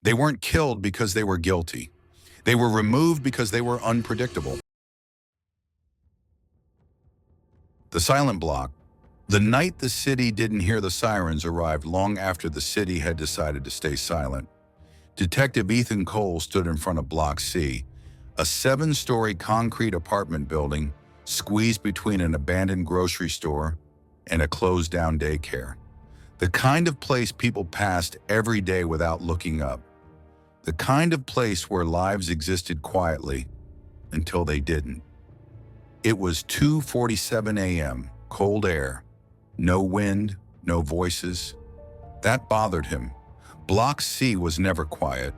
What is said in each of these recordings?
They weren't killed because they were guilty. They were removed because they were unpredictable. The silent block. The night the city didn't hear the sirens arrived long after the city had decided to stay silent. Detective Ethan Cole stood in front of Block C, a 7-story concrete apartment building squeezed between an abandoned grocery store and a closed-down daycare. The kind of place people passed every day without looking up. The kind of place where lives existed quietly until they didn't. It was 2:47 a.m., cold air, no wind, no voices. That bothered him. Block C was never quiet.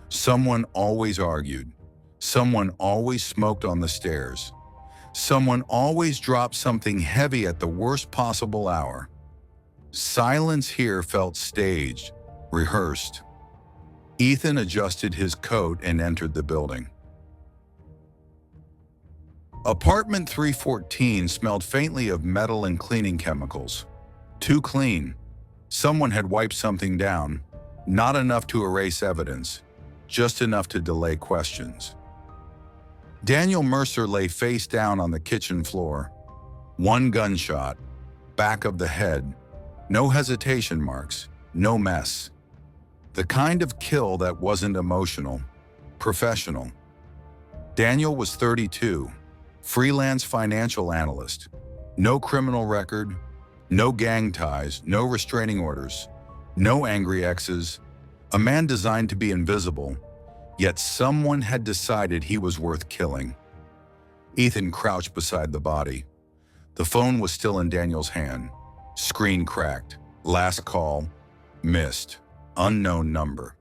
Someone always argued. Someone always smoked on the stairs. Someone always dropped something heavy at the worst possible hour. Silence here felt staged, rehearsed. Ethan adjusted his coat and entered the building. Apartment 314 smelled faintly of metal and cleaning chemicals. Too clean. Someone had wiped something down, not enough to erase evidence, just enough to delay questions. Daniel Mercer lay face down on the kitchen floor. One gunshot, back of the head, no hesitation marks, no mess. The kind of kill that wasn't emotional, professional. Daniel was 32, freelance financial analyst. No criminal record, no gang ties, no restraining orders, no angry exes. A man designed to be invisible, yet someone had decided he was worth killing. Ethan crouched beside the body. The phone was still in Daniel's hand. Screen cracked. Last call. Missed. Unknown number.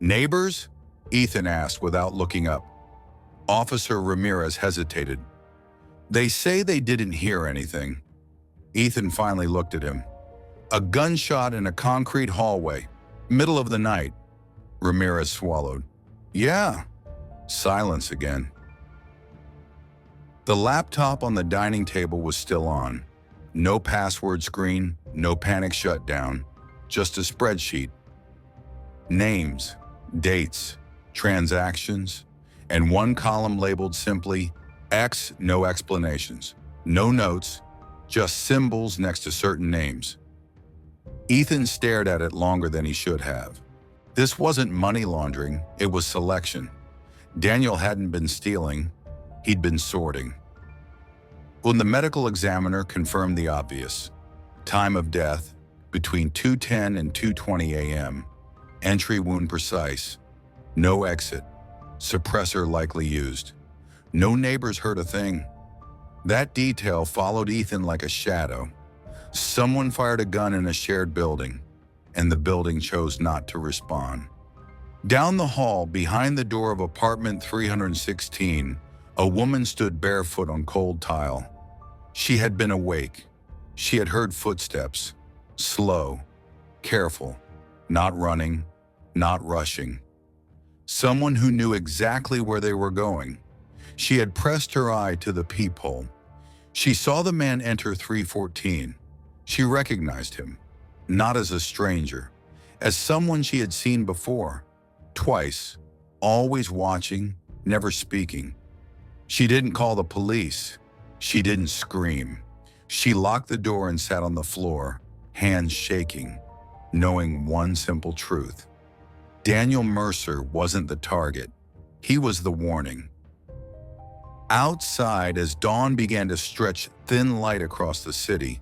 Neighbors? Ethan asked without looking up. Officer Ramirez hesitated. They say they didn't hear anything. Ethan finally looked at him. A gunshot in a concrete hallway. Middle of the night. Ramirez swallowed. Yeah. Silence again. The laptop on the dining table was still on. No password screen, no panic shutdown, just a spreadsheet. Names, dates, transactions, and one column labeled simply X, no explanations. No notes, just symbols next to certain names. Ethan stared at it longer than he should have. This wasn't money laundering, it was selection. Daniel hadn't been stealing, he'd been sorting. When the medical examiner confirmed the obvious, time of death, between 2:10 and 2:20 a.m., entry wound precise, no exit, suppressor likely used. No neighbors heard a thing. That detail followed Ethan like a shadow. Someone fired a gun in a shared building, and the building chose not to respond. Down the hall, behind the door of apartment 316, a woman stood barefoot on cold tile. She had been awake. She had heard footsteps, slow, careful, not running, not rushing. Someone who knew exactly where they were going. She had pressed her eye to the peephole. She saw the man enter 314. She recognized him, not as a stranger, as someone she had seen before, twice, always watching, never speaking. She didn't call the police. She didn't scream. She locked the door and sat on the floor, hands shaking, knowing one simple truth. Daniel Mercer wasn't the target. He was the warning. Outside, as dawn began to stretch thin light across the city,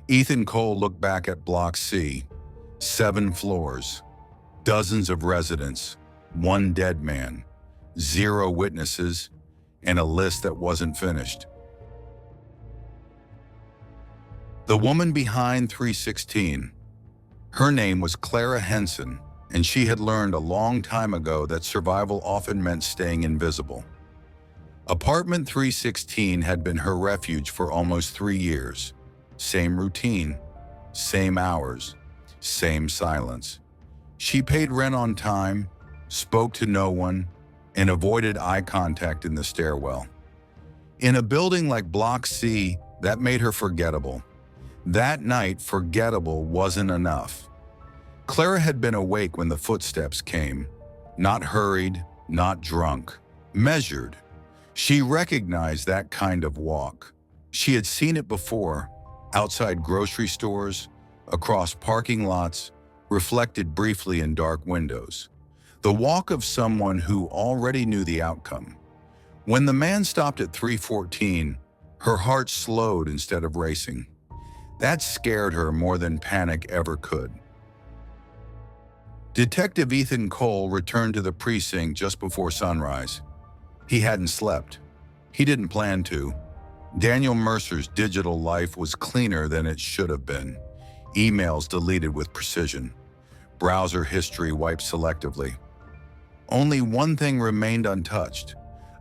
Ethan Cole looked back at Block C. 7 floors, dozens of residents, one dead man, 0 witnesses, and a list that wasn't finished. The woman behind 316. Her name was Clara Henson, and she had learned a long time ago that survival often meant staying invisible. Apartment 316 had been her refuge for almost 3 years. Same routine, same hours, same silence. She paid rent on time, spoke to no one, and avoided eye contact in the stairwell. In a building like Block C, that made her forgettable. That night, forgettable wasn't enough. Clara had been awake when the footsteps came. Not hurried, not drunk. Measured. She recognized that kind of walk. She had seen it before, outside grocery stores, across parking lots, reflected briefly in dark windows. The walk of someone who already knew the outcome. When the man stopped at 314, her heart slowed instead of racing. That scared her more than panic ever could. Detective Ethan Cole returned to the precinct just before sunrise. He hadn't slept. He didn't plan to. Daniel Mercer's digital life was cleaner than it should have been. Emails deleted with precision. Browser history wiped selectively. Only one thing remained untouched: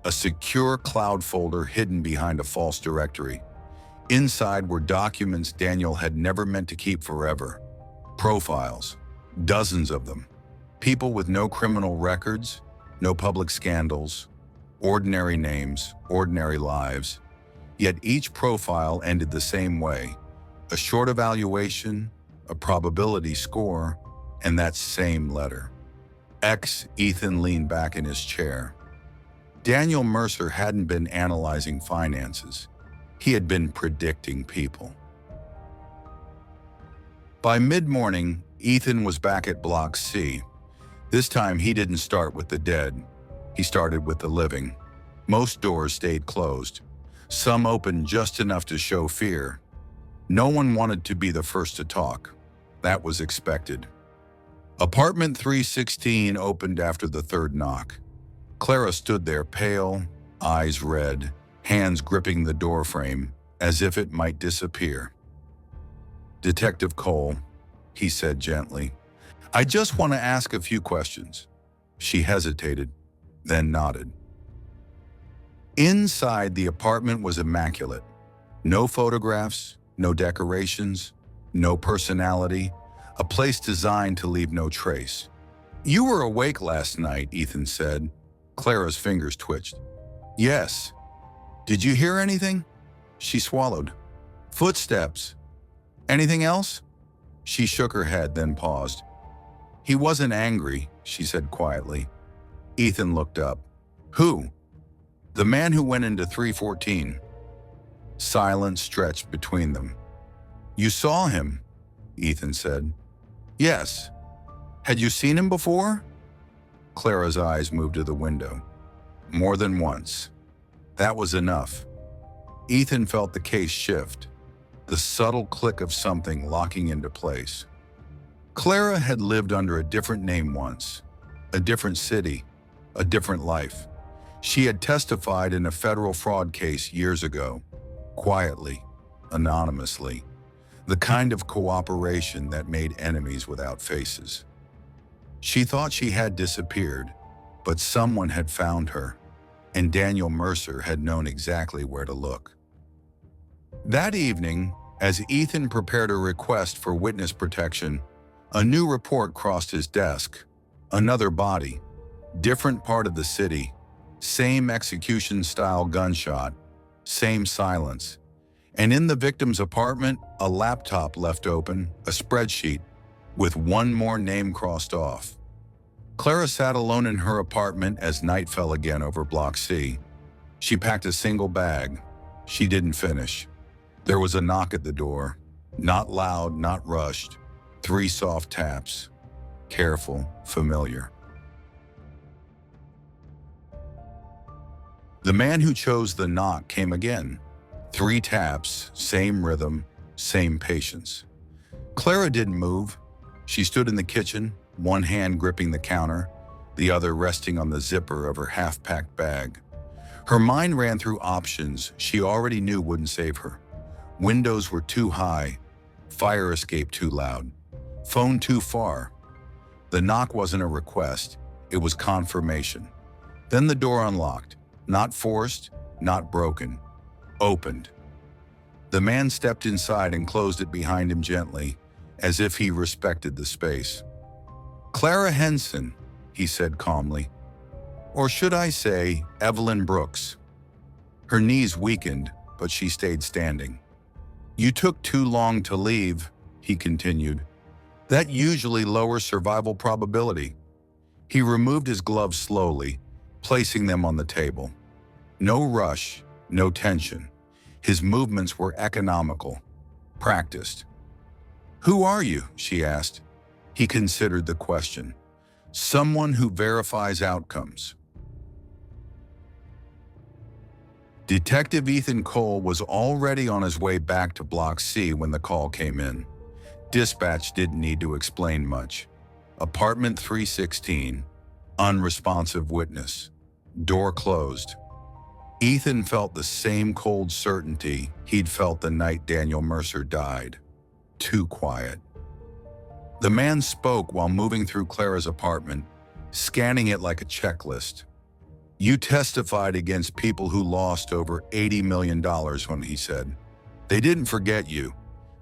a secure cloud folder hidden behind a false directory. Inside were documents Daniel had never meant to keep forever. Profiles. Dozens of them. People with no criminal records, no public scandals, ordinary names, ordinary lives. Yet each profile ended the same way: a short evaluation, a probability score, and that same letter. Ethan leaned back in his chair. Daniel Mercer hadn't been analyzing finances. He had been predicting people. By mid-morning, Ethan was back at Block C. This time he didn't start with the dead. He started with the living. Most doors stayed closed. Some opened just enough to show fear. No one wanted to be the first to talk. That was expected. Apartment 316 opened after the third knock. Clara stood there, pale, eyes red, hands gripping the doorframe, as if it might disappear. "Detective Cole," he said gently, "I just want to ask a few questions." She hesitated, then nodded. Inside, the apartment was immaculate. No photographs, no decorations, no personality, a place designed to leave no trace. "You were awake last night," Ethan said. Clara's fingers twitched. "Yes. Did you hear anything?" She swallowed. "Footsteps. Anything else?" She shook her head, then paused. "He wasn't angry," she said quietly. Ethan looked up. "Who?" "The man who went into 314. Silence stretched between them. "You saw him," Ethan said. "Yes. Had you seen him before?" Clara's eyes moved to the window. "More than once." That was enough. Ethan felt the case shift, the subtle click of something locking into place. Clara had lived under a different name once, a different city, a different life. She had testified in a federal fraud case years ago, quietly, anonymously, the kind of cooperation that made enemies without faces. She thought she had disappeared, but someone had found her, and Daniel Mercer had known exactly where to look. That evening, as Ethan prepared a request for witness protection, a new report crossed his desk. Another body, different part of the city, same execution-style gunshot, same silence. And in the victim's apartment, a laptop left open, a spreadsheet, with one more name crossed off. Clara sat alone in her apartment as night fell again over Block C. She packed a single bag. She didn't finish. There was a knock at the door. Not loud, not rushed. 3 soft taps. Careful, familiar. The man who chose the knock came again. 3 taps, same rhythm, same patience. Clara didn't move. She stood in the kitchen, one hand gripping the counter, the other resting on the zipper of her half-packed bag. Her mind ran through options she already knew wouldn't save her. Windows were too high, fire escape too loud, phone too far. The knock wasn't a request, it was confirmation. Then the door unlocked, not forced, not broken, opened. The man stepped inside and closed it behind him gently, as if he respected the space. "Clara Henson," he said calmly. "Or should I say, Evelyn Brooks." Her knees weakened, but she stayed standing. "You took too long to leave," he continued. That usually lowers survival probability. He removed his gloves slowly, placing them on the table. No rush, no tension. His movements were economical, practiced. "Who are you?" she asked. He considered the question. "Someone who verifies outcomes." Detective Ethan Cole was already on his way back to Block C when the call came in. Dispatch didn't need to explain much. Apartment 316, unresponsive witness. Door closed. Ethan felt the same cold certainty he'd felt the night Daniel Mercer died. Too quiet. The man spoke while moving through Clara's apartment, scanning it like a checklist. "You testified against people who lost over $80 million when," he said. "They didn't forget you.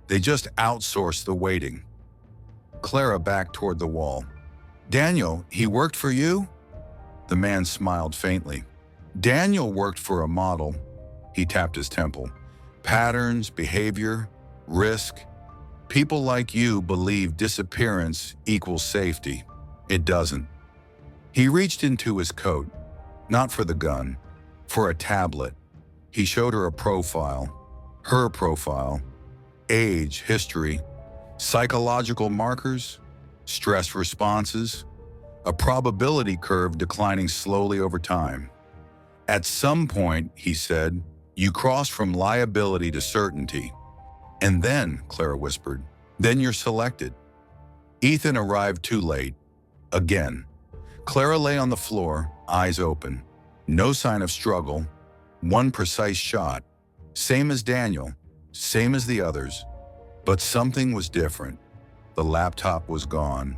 They just outsourced the waiting." Clara backed toward the wall. "Daniel, he worked for you?" The man smiled faintly. "Daniel worked for a model." He tapped his temple. "Patterns, behavior, risk. People like you believe disappearance equals safety. It doesn't." He reached into his coat, not for the gun, for a tablet. He showed her a profile, her profile, age, history, psychological markers, stress responses, a probability curve declining slowly over time. "At some point," he said, "you cross from liability to certainty. And then," Clara whispered, "then you're selected." Ethan arrived too late. Again. Clara lay on the floor, eyes open. No sign of struggle. One precise shot. Same as Daniel, same as the others. But something was different. The laptop was gone.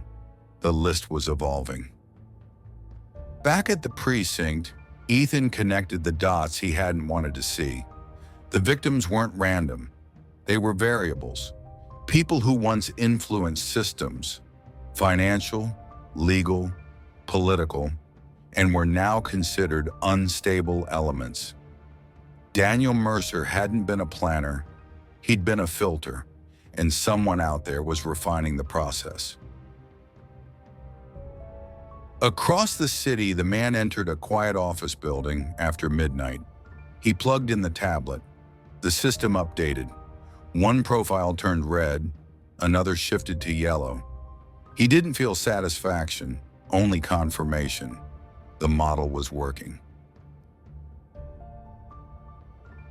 The list was evolving. Back at the precinct, Ethan connected the dots he hadn't wanted to see. The victims weren't random. They were variables. People who once influenced systems, financial, legal, political, and were now considered unstable elements. Daniel Mercer hadn't been a planner. He'd been a filter, and someone out there was refining the process. Across the city, the man entered a quiet office building after midnight. He plugged in the tablet. The system updated. One profile turned red, another shifted to yellow. He didn't feel satisfaction, only confirmation. The model was working.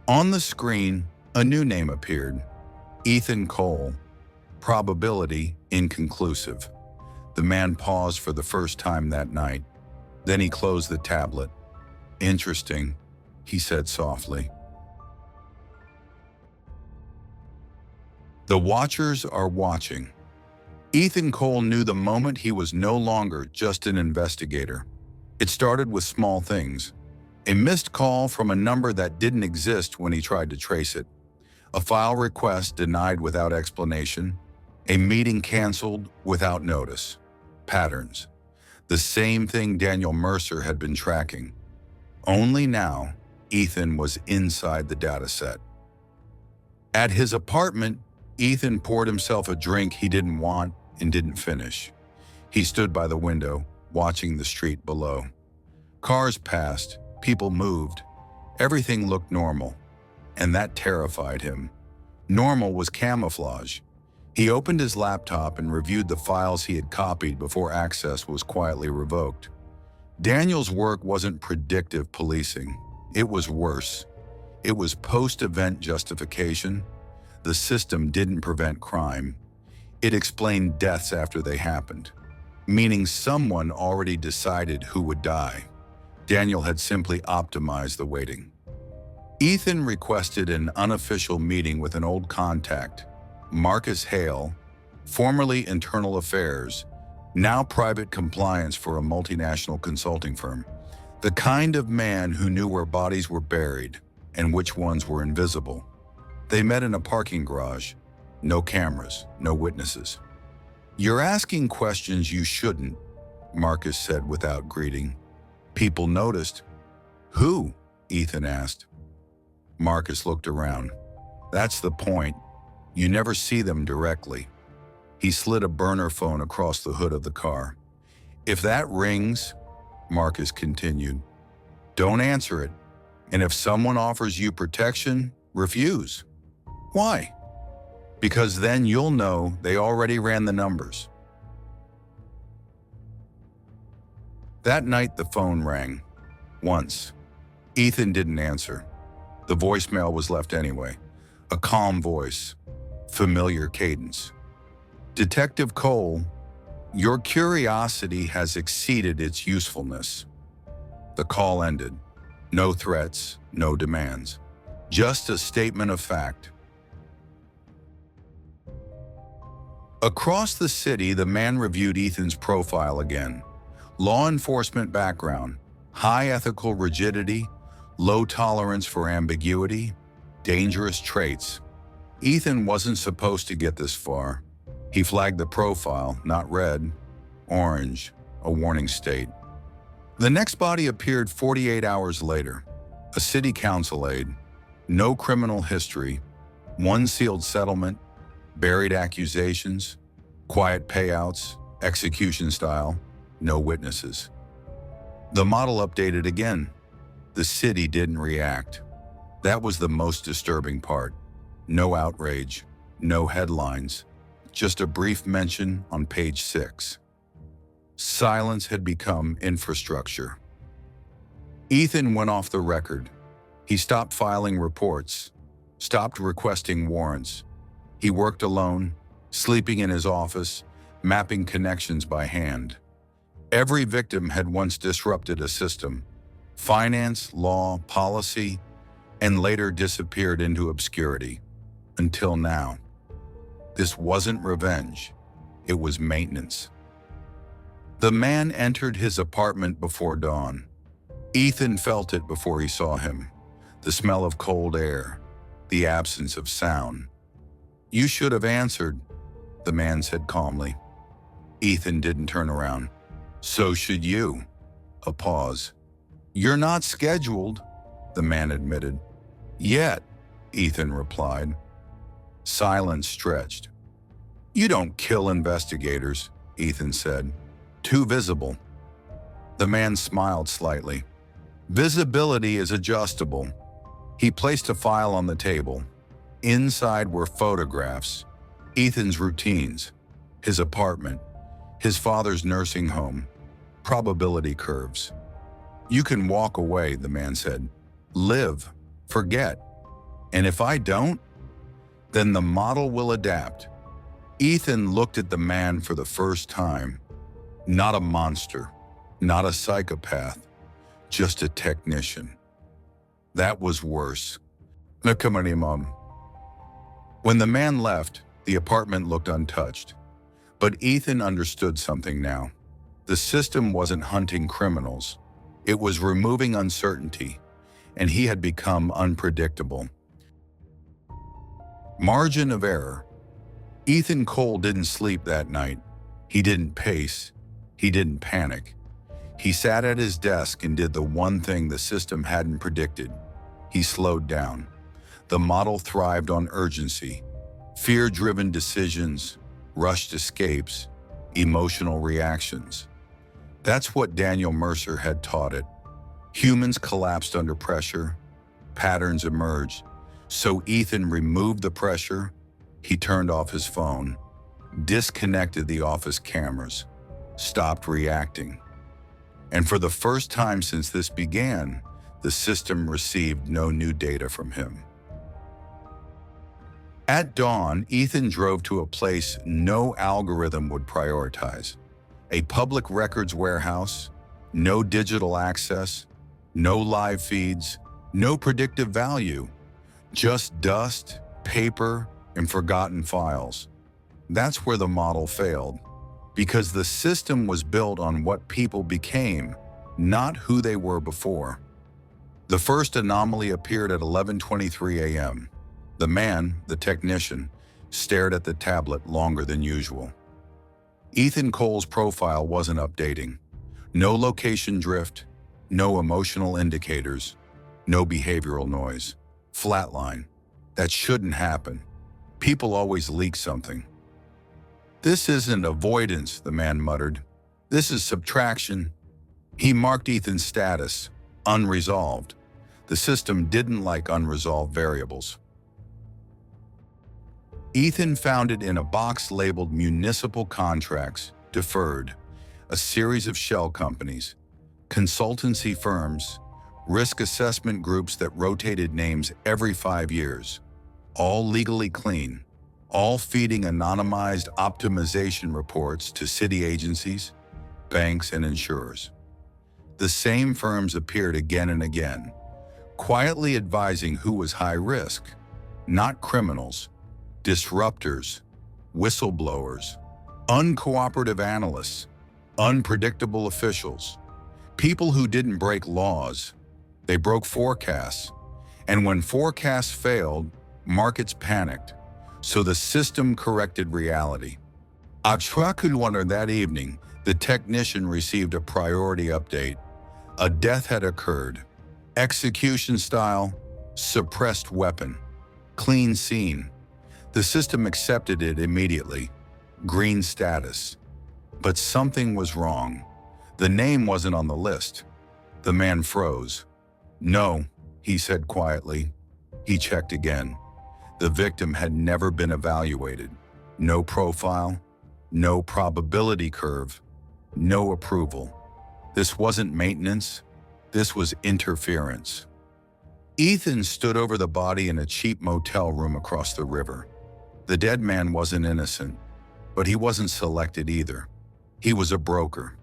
On the screen, a new name appeared. Ethan Cole. Probability inconclusive. The man paused for the first time that night. Then he closed the tablet. "Interesting," he said softly. The watchers are watching. Ethan Cole knew the moment he was no longer just an investigator. It started with small things. A missed call from a number that didn't exist when he tried to trace it. A file request denied without explanation. A meeting canceled without notice. Patterns. The same thing Daniel Mercer had been tracking. Only now, Ethan was inside the dataset. At his apartment, Ethan poured himself a drink he didn't want and didn't finish. He stood by the window, watching the street below. Cars passed, people moved. Everything looked normal, and that terrified him. Normal was camouflage. He opened his laptop and reviewed the files he had copied before access was quietly revoked. Daniel's work wasn't predictive policing. It was worse. It was post-event justification. The system didn't prevent crime. It explained deaths after they happened, meaning someone already decided who would die. Daniel had simply optimized the waiting. Ethan requested an unofficial meeting with an old contact, Marcus Hale, formerly Internal Affairs, now Private Compliance for a multinational consulting firm. The kind of man who knew where bodies were buried and which ones were invisible. They met in a parking garage. No cameras, no witnesses. "You're asking questions you shouldn't," Marcus said without greeting. "People noticed." "Who?" Ethan asked. Marcus looked around. "That's the point. You never see them directly." He slid a burner phone across the hood of the car. "If that rings," Marcus continued, "don't answer it. And if someone offers you protection, refuse." "Why?" "Because then you'll know they already ran the numbers." That night the phone rang. Once. Ethan didn't answer. The voicemail was left anyway. A calm voice. Familiar cadence. "Detective Cole, your curiosity has exceeded its usefulness." The call ended. No threats, no demands. Just a statement of fact. Across the city, the man reviewed Ethan's profile again. Law enforcement background, high ethical rigidity, low tolerance for ambiguity, dangerous traits. Ethan wasn't supposed to get this far. He flagged the profile, not red, orange, a warning state. The next body appeared 48 hours later. A city council aide, no criminal history, one sealed settlement, buried accusations, quiet payouts, execution style, no witnesses. The model updated again. The city didn't react. That was the most disturbing part. No outrage, no headlines, just a brief mention on page 6. Silence had become infrastructure. Ethan went off the record. He stopped filing reports, stopped requesting warrants. He worked alone, sleeping in his office, mapping connections by hand. Every victim had once disrupted a system, finance, law, policy, and later disappeared into obscurity. Until now. This wasn't revenge. It was maintenance. The man entered his apartment before dawn. Ethan felt it before he saw him. The smell of cold air, the absence of sound. "You should have answered," the man said calmly. Ethan didn't turn around. "So should you." A pause. "You're not scheduled," the man admitted. "Yet," Ethan replied. Silence stretched. "You don't kill investigators," Ethan said. "Too visible." The man smiled slightly. "Visibility is adjustable." He placed a file on the table. Inside were photographs, Ethan's routines, his apartment, his father's nursing home, probability curves. "You can walk away," the man said. "Live, forget. And if I don't, then the model will adapt." Ethan looked at the man for the first time. Not a monster, not a psychopath, just a technician. That was worse. When the man left, the apartment looked untouched. But Ethan understood something now. The system wasn't hunting criminals. It was removing uncertainty, and he had become unpredictable. Margin of error. Ethan Cole didn't sleep that night. He didn't pace. He didn't panic. He sat at his desk and did the one thing the system hadn't predicted. He slowed down. The model thrived on urgency, fear-driven decisions, rushed escapes, emotional reactions. That's what Daniel Mercer had taught it. Humans collapsed under pressure. Patterns emerged. So Ethan removed the pressure. He turned off his phone, disconnected the office cameras, stopped reacting. And for the first time since this began, the system received no new data from him. At dawn, Ethan drove to a place no algorithm would prioritize. A public records warehouse, no digital access, no live feeds, no predictive value, just dust, paper, and forgotten files. That's where the model failed, because the system was built on what people became, not who they were before. The first anomaly appeared at 11:23 a.m. The man, the technician, stared at the tablet longer than usual. Ethan Cole's profile wasn't updating. No location drift, no emotional indicators, no behavioral noise. Flatline. That shouldn't happen. People always leak something. "This isn't avoidance," the man muttered. "This is subtraction." He marked Ethan's status, unresolved. The system didn't like unresolved variables. Ethan found it in a box labeled municipal contracts, deferred, a series of shell companies, consultancy firms, risk assessment groups that rotated names every 5 years, all legally clean, all feeding anonymized optimization reports to city agencies, banks, and insurers. The same firms appeared again and again, quietly advising who was high risk, not criminals, disruptors, whistleblowers, uncooperative analysts, unpredictable officials, people who didn't break laws, they broke forecasts. And when forecasts failed, markets panicked. So the system corrected reality. At Schwakelwander that evening, the technician received a priority update. A death had occurred. Execution style, suppressed weapon. Clean scene. The system accepted it immediately. Green status. But something was wrong. The name wasn't on the list. The man froze. "No," he said quietly. He checked again. The victim had never been evaluated. No profile, no probability curve, no approval. This wasn't maintenance. This was interference. Ethan stood over the body in a cheap motel room across the river. The dead man wasn't innocent, but he wasn't selected either. He was a broker,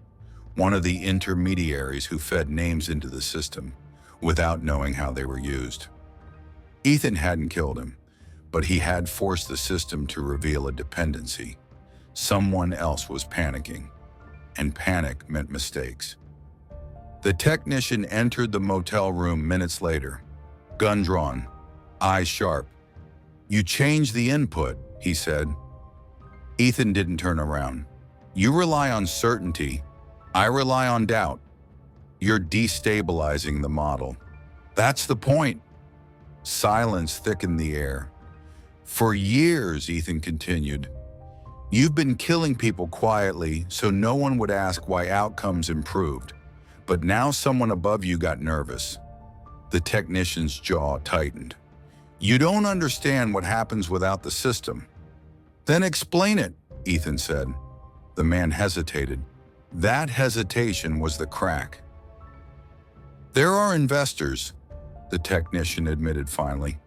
one of the intermediaries who fed names into the system without knowing how they were used. Ethan hadn't killed him, but he had forced the system to reveal a dependency. Someone else was panicking, and panic meant mistakes. The technician entered the motel room minutes later, gun drawn, eyes sharp. "You changed the input," he said. Ethan didn't turn around. "You rely on certainty. I rely on doubt. You're destabilizing the model." "That's the point." Silence thickened the air. "For years," Ethan continued, "you've been killing people quietly so no one would ask why outcomes improved. But now someone above you got nervous." The technician's jaw tightened. "You don't understand what happens without the system." "Then explain it," Ethan said. The man hesitated. That hesitation was the crack. "There are investors," the technician admitted finally.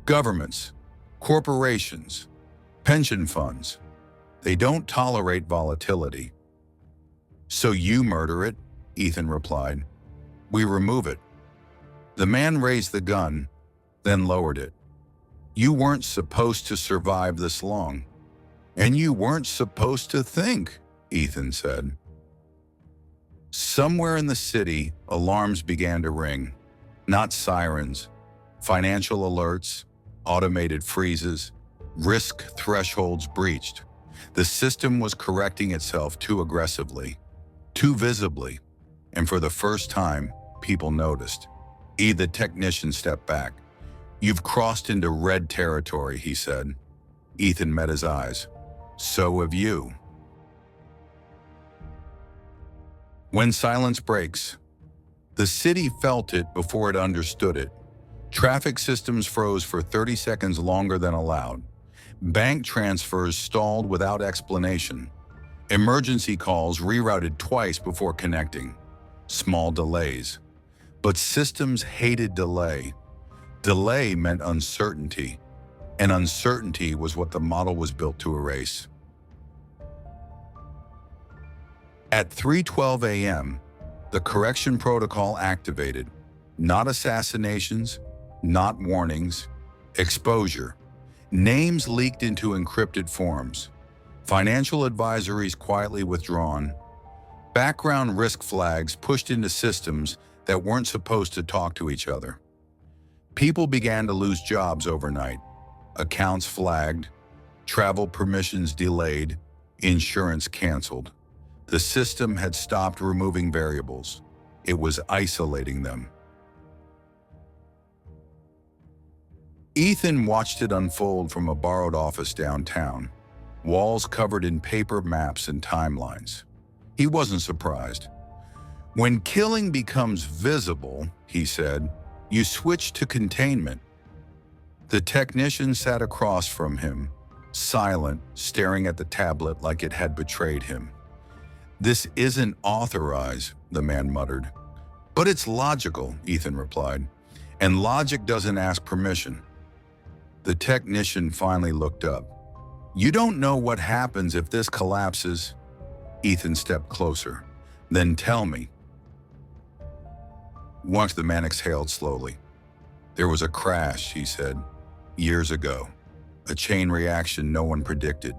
"Governments, corporations, pension funds. They don't tolerate volatility." "So you murder it," Ethan replied. "We remove it." The man raised the gun, then lowered it. "You weren't supposed to survive this long. And you weren't supposed to think," Ethan said. Somewhere in the city, alarms began to ring. Not sirens, financial alerts, automated freezes, risk thresholds breached. The system was correcting itself too aggressively, too visibly, and for the first time, people noticed. The technician stepped back. "You've crossed into red territory," he said. Ethan met his eyes. "So have you." When silence breaks, the city felt it before it understood it. Traffic systems froze for 30 seconds longer than allowed. Bank transfers stalled without explanation. Emergency calls rerouted twice before connecting. Small delays. But systems hated delay. Delay meant uncertainty, and uncertainty was what the model was built to erase. At 3:12 a.m., the correction protocol activated. Not assassinations, not warnings, exposure. Names leaked into encrypted forms. Financial advisories quietly withdrawn. Background risk flags pushed into systems that weren't supposed to talk to each other. People began to lose jobs overnight. Accounts flagged, travel permissions delayed, insurance canceled. The system had stopped removing variables. It was isolating them. Ethan watched it unfold from a borrowed office downtown. walls covered in paper maps and timelines. He wasn't surprised. When killing becomes visible, he said, you switch to containment. The technician sat across from him, silent, staring at the tablet like it had betrayed him. This isn't authorized, the man muttered. But it's logical, Ethan replied, and logic doesn't ask permission. The technician finally looked up. You don't know what happens if this collapses? Ethan stepped closer. Then tell me. Once the man exhaled slowly. There was a crash, he said, years ago. A chain reaction no one predicted.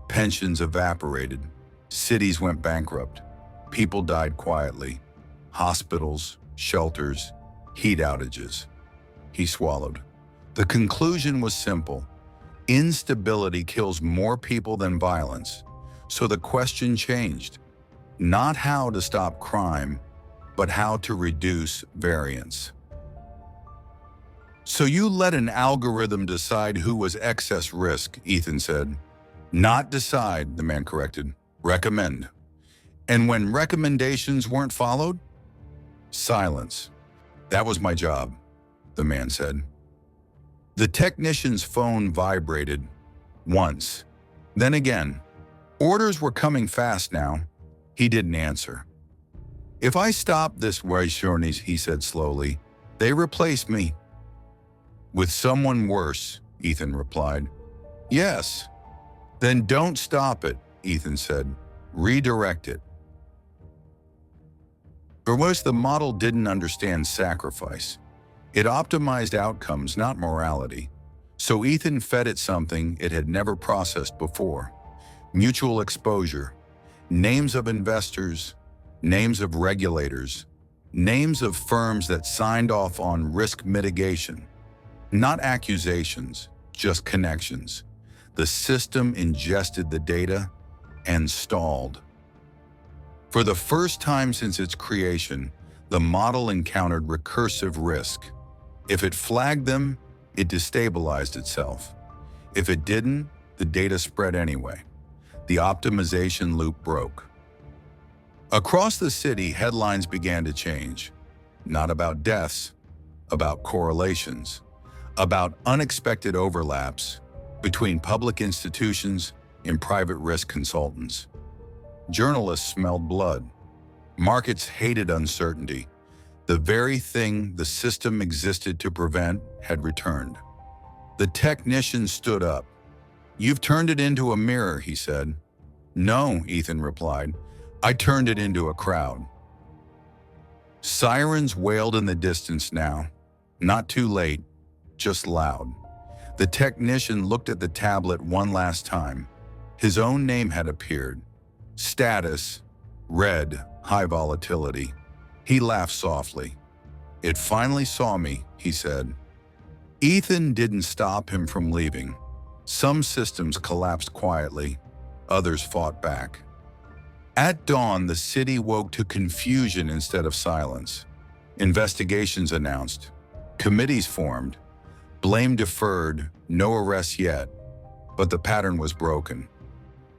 Pensions evaporated. Cities went bankrupt. People died quietly. Hospitals, shelters, heat outages. He swallowed. The conclusion was simple. Instability kills more people than violence. So the question changed. Not how to stop crime, but how to reduce variance. So you let an algorithm decide who was excess risk, Ethan said. Not decide, the man corrected. Recommend. And when recommendations weren't followed? Silence. That was my job, the man said. The technician's phone vibrated once, then again. Orders were coming fast now. He didn't answer. If I stop this way, Shornies, he said slowly, they replace me. With someone worse, Ethan replied. Yes. Then don't stop it, Ethan said. Redirect it. For once, the model didn't understand sacrifice. It optimized outcomes, not morality. So Ethan fed it something it had never processed before. Mutual exposure, names of investors, names of regulators, names of firms that signed off on risk mitigation. Not accusations, just connections. The system ingested the data and stalled. For the first time since its creation, the model encountered recursive risk. If it flagged them, it destabilized itself. If it didn't, the data spread anyway. The optimization loop broke. Across the city, headlines began to change. Not about deaths, about correlations, about unexpected overlaps between public institutions and private risk consultants. Journalists smelled blood. Markets hated uncertainty. The very thing the system existed to prevent had returned. The technician stood up. You've turned it into a mirror, he said. No, Ethan replied. I turned it into a crowd. Sirens wailed in the distance now. Not too late, just loud. The technician looked at the tablet one last time. His own name had appeared. Status, red, high volatility. He laughed softly. It finally saw me, he said. Ethan didn't stop him from leaving. Some systems collapsed quietly. Others fought back. At dawn, the city woke to confusion instead of silence. Investigations announced. Committees formed. Blame deferred, no arrests yet. But the pattern was broken.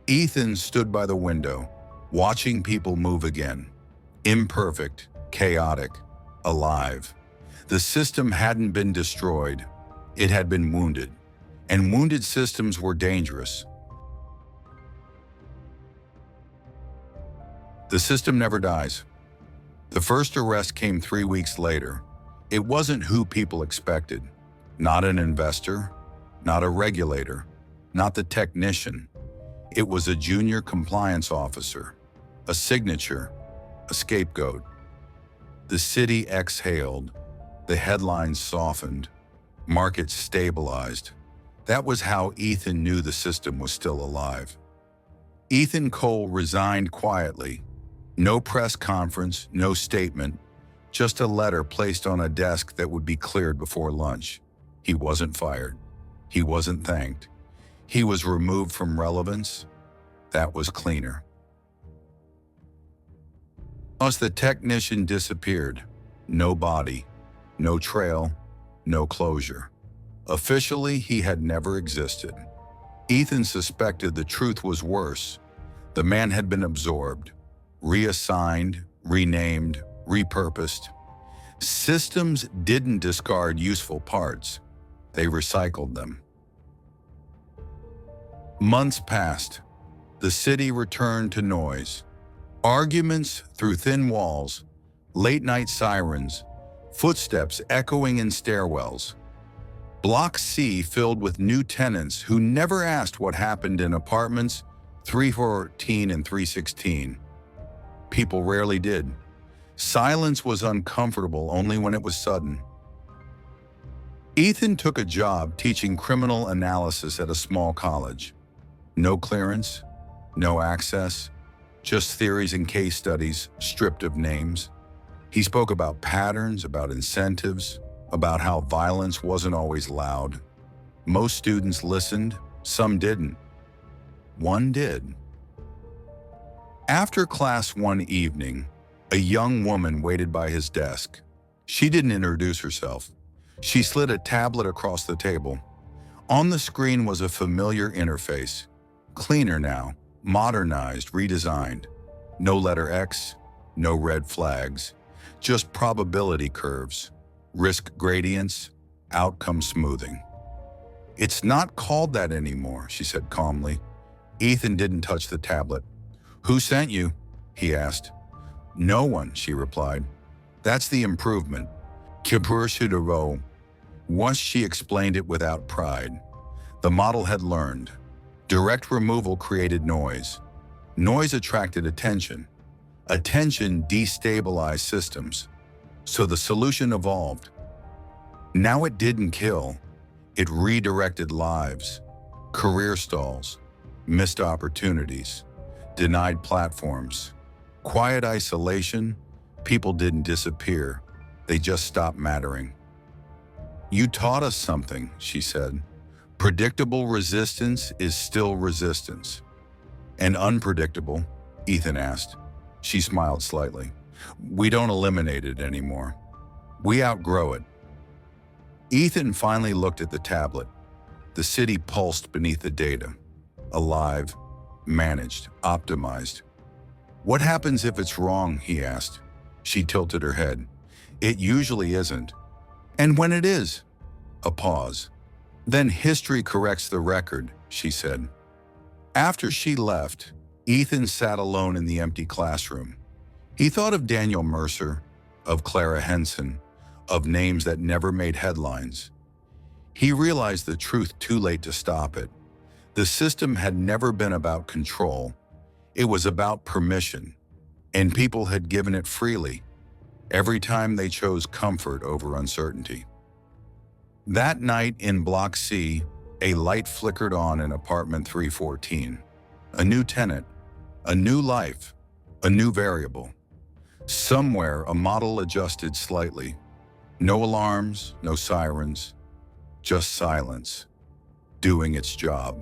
Ethan stood by the window, watching people move again. Imperfect, chaotic, alive. The system hadn't been destroyed. It had been wounded. And wounded systems were dangerous. The system never dies. The first arrest came 3 weeks later. It wasn't who people expected. Not an investor, not a regulator, not the technician. It was a junior compliance officer, a signature, a scapegoat. The city exhaled. The headlines softened. Markets stabilized. That was how Ethan knew the system was still alive. Ethan Cole resigned quietly. No press conference, no statement, just a letter placed on a desk that would be cleared before lunch. He wasn't fired. He wasn't thanked. He was removed from relevance. That was cleaner. Once the technician disappeared, no body, no trail, no closure. Officially, he had never existed. Ethan suspected the truth was worse. The man had been absorbed, reassigned, renamed, repurposed. Systems didn't discard useful parts. They recycled them. Months passed. The city returned to noise. Arguments through thin walls, late-night sirens, footsteps echoing in stairwells. Block C filled with new tenants who never asked what happened in apartments 314 and 316. People rarely did. Silence was uncomfortable only when it was sudden. Ethan took a job teaching criminal analysis at a small college. No clearance, no access, just theories and case studies stripped of names. He spoke about patterns, about incentives, about how violence wasn't always loud. Most students listened, some didn't. One did. After class one evening, a young woman waited by his desk. She didn't introduce herself. She slid a tablet across the table. On the screen was a familiar interface. Cleaner now, modernized, redesigned. No letter X, no red flags, just probability curves, risk gradients, outcome smoothing. "It's not called that anymore," she said calmly. Ethan didn't touch the tablet. "Who sent you?" he asked. "No one," she replied. "That's the improvement. Kipur. Once she explained it without pride. The model had learned. Direct removal created noise. Noise attracted attention. Attention destabilized systems. So the solution evolved. Now it didn't kill. It redirected lives. Career stalls. Missed opportunities. Denied platforms. Quiet isolation. People didn't disappear. They just stopped mattering. "You taught us something," she said. "Predictable resistance is still resistance." "And unpredictable?" Ethan asked. She smiled slightly. "We don't eliminate it anymore. We outgrow it." Ethan finally looked at the tablet. The city pulsed beneath the data. Alive, managed, optimized. "What happens if it's wrong?" he asked. She tilted her head. "It usually isn't. And when it is?" A pause. "Then history corrects the record," she said. After she left, Ethan sat alone in the empty classroom. He thought of Daniel Mercer, of Clara Henson, of names that never made headlines. He realized the truth too late to stop it. The system had never been about control. It was about permission, and people had given it freely, every time they chose comfort over uncertainty. That night in Block C, a light flickered on in apartment 314. A new tenant, a new life, a new variable. Somewhere, a model adjusted slightly. No alarms, no sirens, just silence, doing its job.